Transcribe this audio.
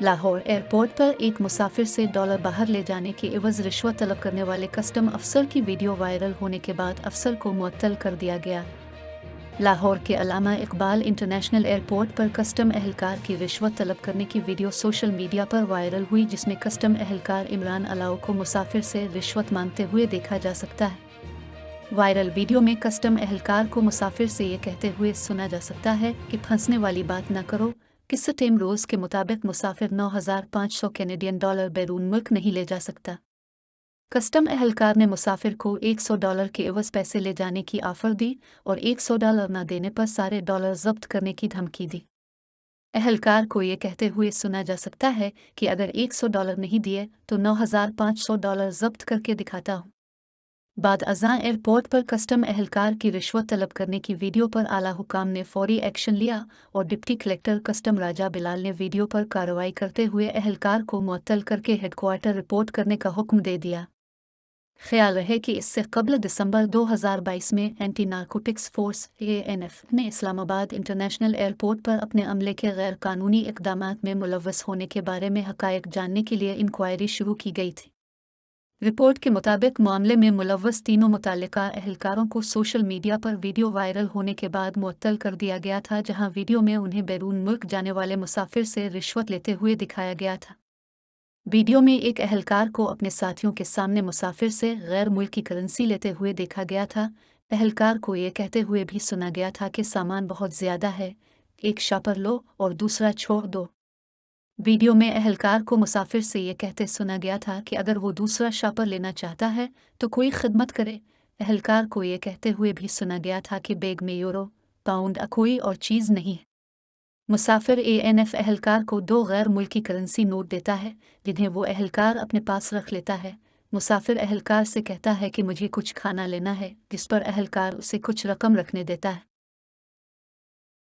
Lahore airport पर एक मुसाफिर से डॉलर बाहर ले जाने के एवज रिश्वत तलब करने वाले कस्टम अफसर की वीडियो वायरल होने के बाद अफसर को मुअत्तल कर दिया गया। लाहौर के अल्लामा इकबाल इंटरनेशनल एयरपोर्ट पर कस्टम एहलकार की रिश्वत तलब करने की वीडियो सोशल मीडिया पर वायरल हुई, जिसमें कस्टम एहलकार इमरान अलाउ को मुसाफिर से रिश्वत मांगते हुए देखा जा सकता है। वायरल वीडियो में कस्टम एहलकार को मुसाफिर से ये कहते हुए सुना जा सकता है कि फंसने वाली बात न करो। किस्सा टेम रोज के मुताबिक मुसाफिर 9,500 कैनेडियन डॉलर बैरून मुल्क नहीं ले जा सकता। कस्टम एहलकार ने मुसाफिर को $100 के एवज पैसे ले जाने की ऑफर दी और $100 न देने पर सारे डॉलर जब्त करने की धमकी दी। एहलकार को ये कहते हुए सुना जा सकता है कि अगर $100 नहीं दिए तो $9,500 जब्त करके दिखाता हूँ। बाद अज़ां एयरपोर्ट पर कस्टम एहलकार की रिश्वत तलब करने की वीडियो पर आला हुकाम ने फौरी एक्शन लिया और डिप्टी कलेक्टर कस्टम राजा बिलाल ने वीडियो पर कार्रवाई करते हुए एहलकार को मुअत्तल करके हेडक्वार्टर रिपोर्ट करने का हुक्म दे दिया। ख्याल रहे कि इससे कबल दिसंबर 2022 में एंटी नारकोटिक्स फोर्स ANF ने इस्लामाबाद इंटरनेशनल एयरपोर्ट पर अपने अमले के गैर कानूनी इक़दामात में मुलव्वस होने के बारे में हक़ाइक़ जानने के लिए इंक्वायरी शुरू की गई थी। रिपोर्ट के मुताबिक मामले में मुलव्वस तीनों मुतल्लिका एहलकारों को सोशल मीडिया पर वीडियो वायरल होने के बाद मुअत्तल कर दिया गया था, जहां वीडियो में उन्हें बैरून मुल्क जाने वाले मुसाफिर से रिश्वत लेते हुए दिखाया गया था। वीडियो में एक एहलकार को अपने साथियों के सामने मुसाफिर से गैर मुल्की करेंसी लेते हुए देखा गया था। एहलकार को ये कहते हुए भी सुना गया था कि सामान बहुत ज़्यादा है, एक शापर लो और दूसरा छोड़ दो। वीडियो में एहलकार को मुसाफिर से ये कहते सुना गया था कि अगर वो दूसरा शापर लेना चाहता है तो कोई खिदमत करे। एहलकार को ये कहते हुए भी सुना गया था कि बैग में यूरो, पाउंड कोई और चीज़ नहीं है। मुसाफिर ANF एहलकार को 2 गैर मुल्की करेंसी नोट देता है, जिन्हें वो एहलकार अपने पास रख लेता है। मुसाफिर एहलकार से कहता है कि मुझे कुछ खाना लेना है, जिस पर एहलकार उसे कुछ रकम रखने देता है।